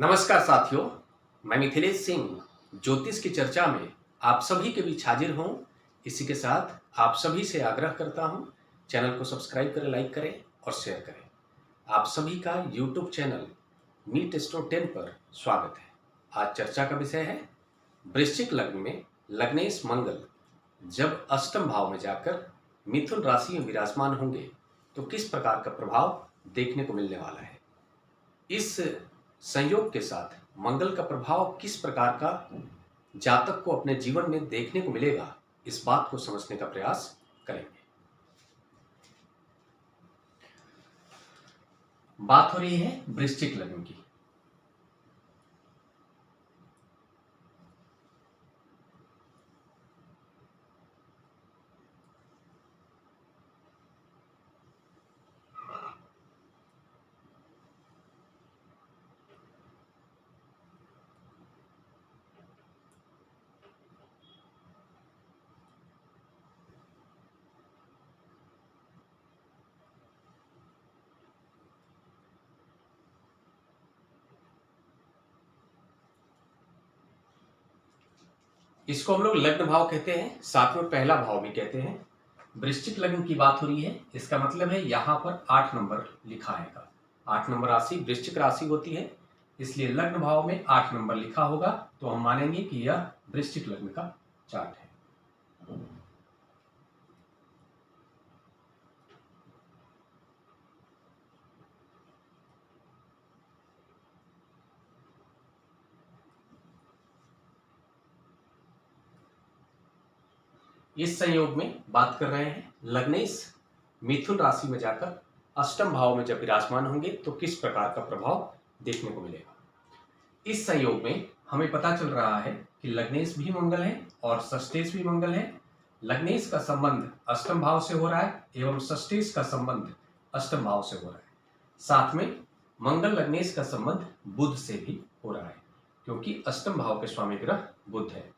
नमस्कार साथियों, मैं मिथिलेश सिंह ज्योतिष की चर्चा में आप सभी के बीच हाजिर हूँ। इसी के साथ आप सभी से आग्रह करता हूँ, चैनल को सब्सक्राइब करें, लाइक करें और शेयर करें। आप सभी का यूट्यूब चैनल मीट स्टोर 10 पर स्वागत है। आज चर्चा का विषय है वृश्चिक लग्न में लग्नेश मंगल जब अष्टम भाव में जाकर मिथुन राशि में विराजमान होंगे तो किस प्रकार का प्रभाव देखने को मिलने वाला है। इस संयोग के साथ मंगल का प्रभाव किस प्रकार का जातक को अपने जीवन में देखने को मिलेगा, इस बात को समझने का प्रयास करेंगे। बात हो रही है वृश्चिक लग्न की। इसको हम लोग लग्न भाव कहते हैं, साथ में पहला भाव भी कहते हैं। वृश्चिक लग्न की बात हो रही है, इसका मतलब है यहाँ पर 8 नंबर लिखा आएगा। 8 नंबर राशि वृश्चिक राशि होती है, इसलिए लग्न भाव में 8 नंबर लिखा होगा तो हम मानेंगे कि यह वृश्चिक लग्न का चार्ट है। इस संयोग में बात कर रहे हैं लग्नेश मिथुन राशि में जाकर अष्टम भाव में जब विराजमान होंगे तो किस प्रकार का प्रभाव देखने को मिलेगा। इस संयोग में हमें पता चल रहा है कि लग्नेश भी मंगल है और षष्ठेश भी मंगल है। लग्नेश का संबंध अष्टम भाव से हो रहा है एवं षष्ठेश का संबंध अष्टम भाव से हो रहा है। साथ में मंगल लग्नेश का संबंध बुध से भी हो रहा है, क्योंकि अष्टम भाव के स्वामी ग्रह बुध है।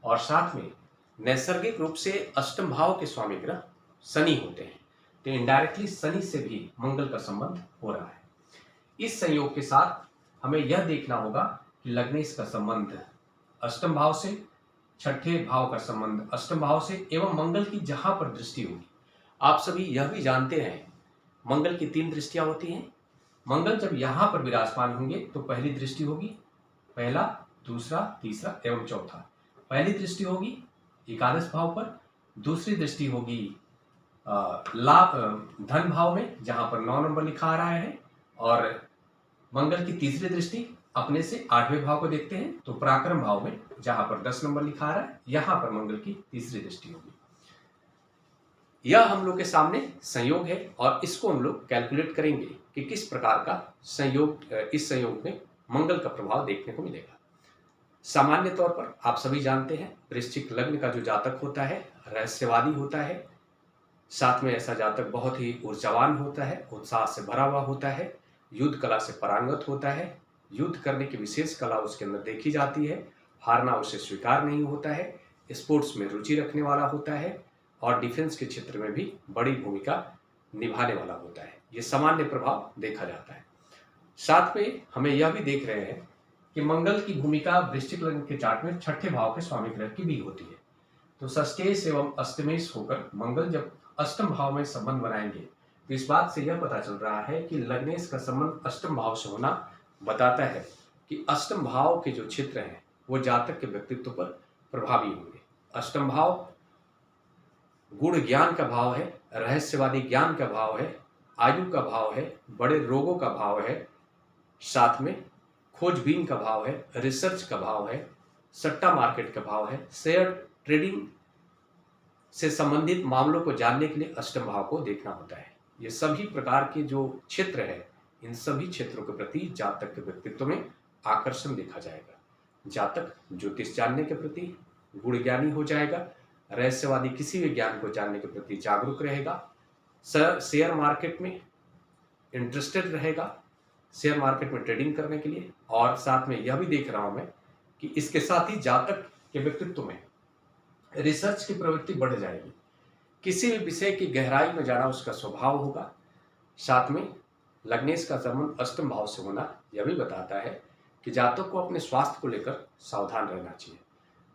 और साथ में नैसर्गिक रूप से अष्टम भाव के स्वामी ग्रह शनि होते हैं, तो इनडायरेक्टली शनि से भी मंगल का संबंध हो रहा है। इस संयोग के साथ हमें यह देखना होगा कि लग्नेश का संबंध अष्टम भाव से, छठे भाव का संबंध अष्टम भाव से एवं मंगल की जहां पर दृष्टि होगी। आप सभी यह भी जानते हैं मंगल की 3 दृष्टियां होती हैं। मंगल जब यहां पर विराजमान होंगे तो पहली दृष्टि होगी पहला, दूसरा, तीसरा एवं चौथा। पहली दृष्टि होगी एकादश भाव पर, दूसरी दृष्टि होगी लाभ धन भाव में जहां पर 9 नंबर लिखा आ रहा है, और मंगल की तीसरी दृष्टि अपने से 8वें भाव को देखते हैं तो पराक्रम भाव में जहां पर 10 नंबर लिखा आ रहा है, यहां पर मंगल की तीसरी दृष्टि होगी। यह हम लोग के सामने संयोग है और इसको हम लोग कैलकुलेट करेंगे कि किस प्रकार का संयोग, इस संयोग में मंगल का प्रभाव देखने को मिलेगा। सामान्य तौर पर आप सभी जानते हैं वृश्चिक लग्न का जो जातक होता है रहस्यवादी होता है। साथ में ऐसा जातक बहुत ही ऊर्जावान होता है, उत्साह से भरा हुआ होता है, युद्ध कला से पारंगत होता है, युद्ध करने की विशेष कला उसके अंदर देखी जाती है, हारना उसे स्वीकार नहीं होता है, स्पोर्ट्स में रुचि रखने वाला होता है और डिफेंस के क्षेत्र में भी बड़ी भूमिका निभाने वाला होता है। ये सामान्य प्रभाव देखा जाता है। साथ में हम यह भी देख रहे हैं कि मंगल की भूमिका वृश्चिक लग्न के चार्ट में छठे भाव के स्वामी ग्रह की भी होती है। तो षष्ठेश एवं अष्टमेश होकर मंगल जब अष्टम भाव में संबंध बनाएंगे तो इस बात से यह पता चल रहा है कि लग्नेश का संबंध अष्टम भाव से होना बताता है कि अष्टम भाव के जो क्षेत्र हैं वो जातक के व्यक्तित्व पर प्रभावी होंगे। अष्टम भाव गुण ज्ञान का भाव है, रहस्यवादी ज्ञान का भाव है, आयु का भाव है, बड़े रोगों का भाव है, साथ में खोजबीन का भाव है, रिसर्च का भाव है, सट्टा मार्केट का भाव है, शेयर ट्रेडिंग से संबंधित मामलों को जानने के लिए अष्टम भाव को देखना होता है। ये सभी प्रकार के जो क्षेत्र है, इन सभी क्षेत्रों के प्रति जातक के व्यक्तित्व में आकर्षण देखा जाएगा। जातक ज्योतिष जानने के प्रति गुण ज्ञानी हो जाएगा, रहस्यवादी किसी भी ज्ञान को जानने के प्रति जागरूक रहेगा, शेयर मार्केट में इंटरेस्टेड रहेगा, शेयर मार्केट में ट्रेडिंग करने के लिए। और साथ में यह भी देख रहा हूं मैं कि इसके साथ ही जातक के व्यक्तित्व में रिसर्च की प्रवृत्ति बढ़ जाएगी, किसी भी विषय की गहराई में जाना उसका स्वभाव होगा। साथ में लग्नेश का संबंध अष्टम भाव से होना यह भी बताता है कि जातक को अपने स्वास्थ्य को लेकर सावधान रहना चाहिए।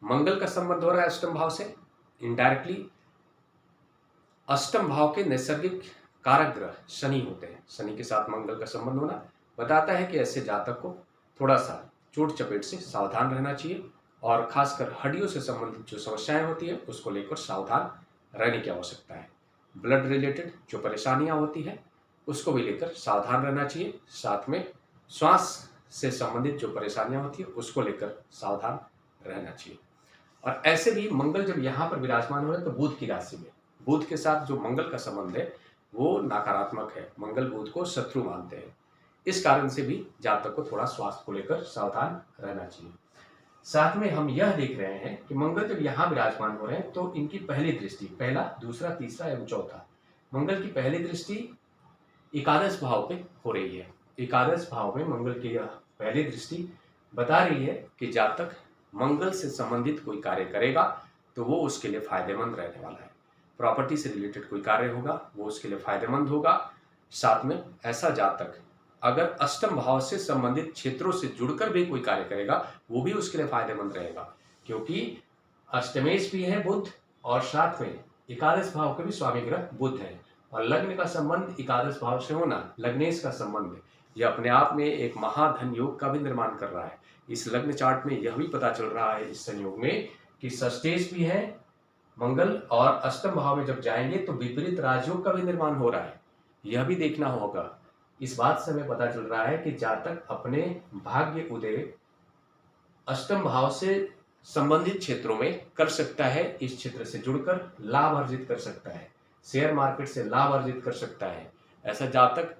मंगल का संबंध हो रहा है अष्टम भाव से, इनडायरेक्टली अष्टम भाव के नैसर्गिक कारक ग्रह शनि होते हैं। शनि के साथ मंगल का संबंध होना बताता है कि ऐसे जातक को थोड़ा सा चोट चपेट से सावधान रहना चाहिए और खासकर हड्डियों से संबंधित जो समस्याएं होती है उसको लेकर सावधान रहने की आवश्यकता है। ब्लड रिलेटेड जो परेशानियां होती है उसको भी लेकर सावधान रहना चाहिए। साथ में श्वास से संबंधित जो परेशानियां होती है उसको लेकर सावधान रहना चाहिए। और ऐसे भी मंगल जब यहाँ पर विराजमान हो रहे तो बुध की राशि में, बुध के साथ जो मंगल का संबंध है वो नकारात्मक है। मंगल बुध को शत्रु मानते हैं। इस कारण से भी जातक को थोड़ा स्वास्थ्य को लेकर सावधान रहना चाहिए। साथ में हम यह देख रहे हैं कि मंगल जब यहाँ विराजमान हो रहे हैं तो इनकी पहली दृष्टि, पहला, दूसरा, तीसरा एवं चौथा, मंगल की पहली दृष्टि एकादश भाव पे हो रही है। एकादश भाव में मंगल की यह पहली दृष्टि बता रही है कि जातक मंगल से संबंधित कोई कार्य करेगा तो वो उसके लिए फायदेमंद रहने वाला है। प्रॉपर्टी से रिलेटेड कोई कार्य होगा वो उसके लिए फायदेमंद होगा। साथ में ऐसा जातक अगर अष्टम भाव से संबंधित क्षेत्रों से जुड़कर भी कोई कार्य करेगा वो भी उसके लिए फायदेमंद रहेगा, क्योंकि अष्टमेश भी है बुध और साथ में एकादश भाव के भी स्वामी ग्रह बुध है। और लग्न का संबंध एकादश भाव से होना, लग्नेश का संबंध, यह अपने आप में एक महाधन योग का भी निर्माण कर रहा है। इस लग्न चार्ट में यह भी पता चल रहा है इस संयोग में कि षष्ठेश भी है मंगल और अष्टम भाव में जब जाएंगे तो विपरीत राजयोग का भी निर्माण हो रहा है। यह भी देखना होगा। इस बात से हमें पता चल रहा है कि जातक अपने भाग्य उदय अष्टम भाव से संबंधित क्षेत्रों में कर सकता है। इस क्षेत्र से जुड़कर लाभ अर्जित कर सकता है, शेयर मार्केट से लाभ अर्जित कर सकता है। ऐसा जातक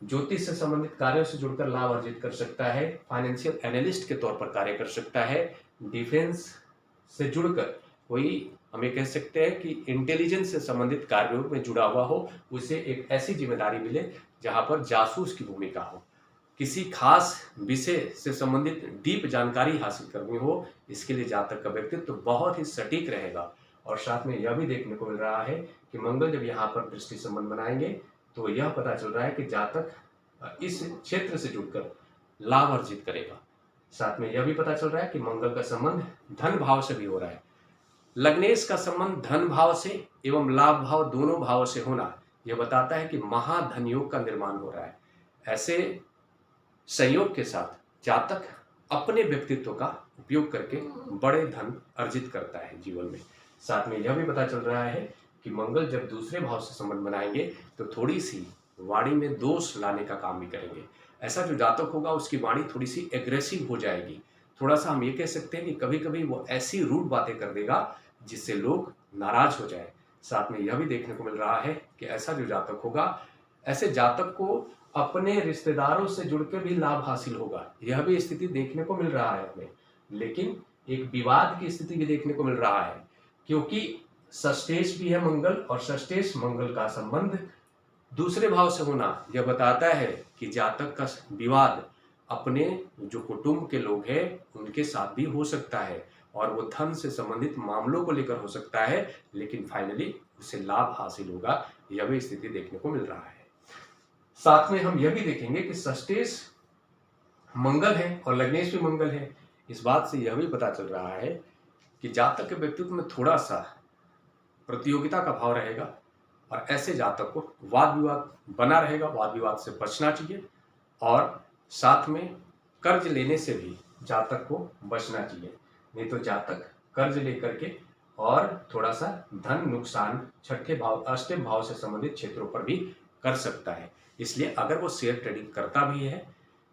ज्योतिष से संबंधित कार्यों से जुड़कर लाभ अर्जित कर सकता है, फाइनेंशियल एनालिस्ट के तौर पर कार्य कर सकता है, डिफेंस से जुड़कर कोई, हम ये कह सकते हैं कि इंटेलिजेंस से संबंधित कार्यों में जुड़ा हुआ हो, उसे एक ऐसी जिम्मेदारी मिले जहां पर जासूस की भूमिका हो, किसी खास विषय से संबंधित डीप जानकारी हासिल करनी हो। इसके लिए जातक का व्यक्तित्व तो बहुत ही सटीक रहेगा। और साथ में यह भी देखने को मिल रहा है कि मंगल जब यहाँ पर दृष्टि संबंध बनाएंगे तो यह पता चल रहा है कि जातक इस क्षेत्र से जुड़कर लाभ अर्जित करेगा। साथ में यह भी पता चल रहा है कि मंगल का संबंध धन भाव से भी हो रहा है। लग्नेश का संबंध धन भाव से एवं लाभ भाव दोनों भाव से होना यह बताता है कि महाधन योग का निर्माण हो रहा है। ऐसे संयोग के साथ जातक अपने व्यक्तित्व का उपयोग करके बड़े धन अर्जित करता है जीवन में। साथ में यह भी पता चल रहा है कि मंगल जब दूसरे भाव से संबंध बनाएंगे तो थोड़ी सी वाणी में दोष लाने का काम भी करेंगे। ऐसा जो जातक होगा उसकी वाणी थोड़ी सी एग्रेसिव हो जाएगी। थोड़ा सा हम ये कह सकते हैं कि कभी कभी वो ऐसी रूड बातें कर देगा जिससे लोग नाराज हो जाए। साथ में यह भी देखने को मिल रहा है कि ऐसा जो जातक होगा, ऐसे जातक को अपने रिश्तेदारों से जुड़कर भी लाभ हासिल होगा। यह भी स्थिति देखने को मिल रहा है हमें, लेकिन एक विवाद की स्थिति भी देखने को मिल रहा है, क्योंकि षष्ठेश भी है मंगल और षष्ठेश मंगल का संबंध दूसरे भाव से होना यह बताता है कि जातक का विवाद अपने जो कुटुंब के लोग हैं उनके साथ भी हो सकता है और वो धन से संबंधित मामलों को लेकर हो सकता है, लेकिन फाइनली उसे लाभ हासिल होगा। यह भी स्थिति देखने को मिल रहा है। साथ में हम यह भी देखेंगे कि षष्ठेश मंगल है और लग्नेश भी मंगल है। इस बात से यह भी पता चल रहा है कि जातक के व्यक्तित्व में थोड़ा सा प्रतियोगिता का भाव रहेगा और ऐसे जातक को वाद विवाद बना रहेगा। वाद विवाद से बचना चाहिए और साथ में कर्ज लेने से भी जातक को बचना चाहिए, नहीं तो जातक कर्ज लेकर के और थोड़ा सा धन नुकसान छठे भाव अष्टम भाव से संबंधित क्षेत्रों पर भी कर सकता है। इसलिए अगर वो शेयर ट्रेडिंग करता भी है,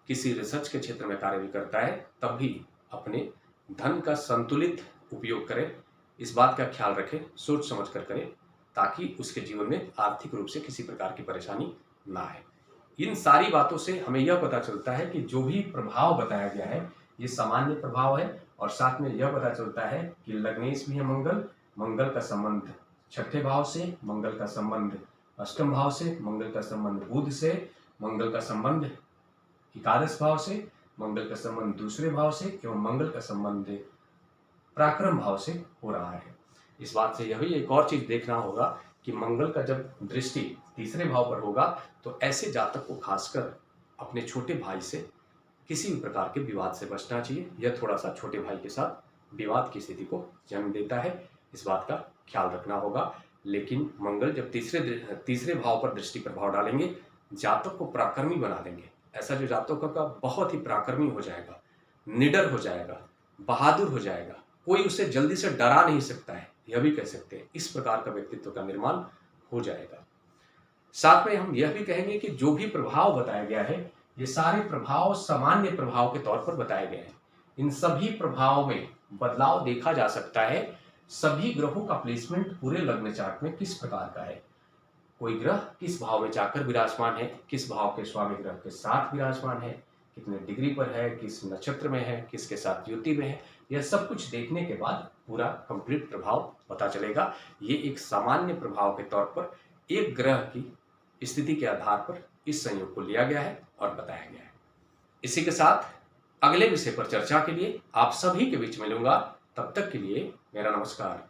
किसी रिसर्च के क्षेत्र में कार्य भी करता है, तब भी अपने धन का संतुलित उपयोग करें। इस बात का ख्याल रखें, सोच समझ कर करें, ताकि उसके जीवन में आर्थिक रूप से किसी प्रकार की परेशानी ना आए। इन सारी बातों से हमें यह पता चलता है कि जो भी प्रभाव बताया गया है ये सामान्य प्रभाव है और साथ में यह पता चलता है कि लग्नेश भी है मंगल, मंगल का संबंध छठे भाव से, मंगल का संबंध अष्टम भाव से, मंगल का संबंध बुध से, मंगल का संबंध एकादश भाव से, मंगल का संबंध दूसरे भाव से एवं मंगल का संबंध पराक्रम भाव से हो रहा है। इस बात से यह भी एक और चीज देखना होगा कि मंगल का जब दृष्टि तीसरे भाव पर होगा तो ऐसे जातक को खासकर अपने छोटे भाई से किसी भी प्रकार के विवाद से बचना चाहिए। यह थोड़ा सा छोटे भाई के साथ विवाद की स्थिति को जन्म देता है, इस बात का ख्याल रखना होगा। लेकिन मंगल जब तीसरे भाव पर दृष्टि प्रभाव डालेंगे, जातक को पराक्रमी बना देंगे। ऐसा जो जातकों का बहुत ही पराक्रमी हो जाएगा, निडर हो जाएगा, बहादुर हो जाएगा, कोई उसे जल्दी से डरा नहीं सकता है, यह भी कह सकते हैं। इस प्रकार का व्यक्तित्व का निर्माण हो जाएगा। साथ में हम यह भी कहेंगे कि जो भी प्रभाव बताया गया है, ये सारे प्रभाव सामान्य प्रभाव के तौर पर बताए गए हैं। इन सभी प्रभावों में बदलाव देखा जा सकता है। सभी ग्रहों का प्लेसमेंट पूरे लग्न चार्ट में किस प्रकार का है, कोई ग्रह किस भाव में जाकर विराजमान है, किस भाव के स्वामी ग्रह के साथ विराजमान है, कितने डिग्री पर है, किस नक्षत्र में है, किसके साथ युति में है, यह सब कुछ देखने के बाद पूरा कंप्लीट प्रभाव पता चलेगा। ये एक सामान्य प्रभाव के तौर पर एक ग्रह की स्थिति के आधार पर इस संयोग को लिया गया है और बताया गया है। इसी के साथ अगले विषय पर चर्चा के लिए आप सभी के बीच मिलूंगा। तब तक के लिए मेरा नमस्कार।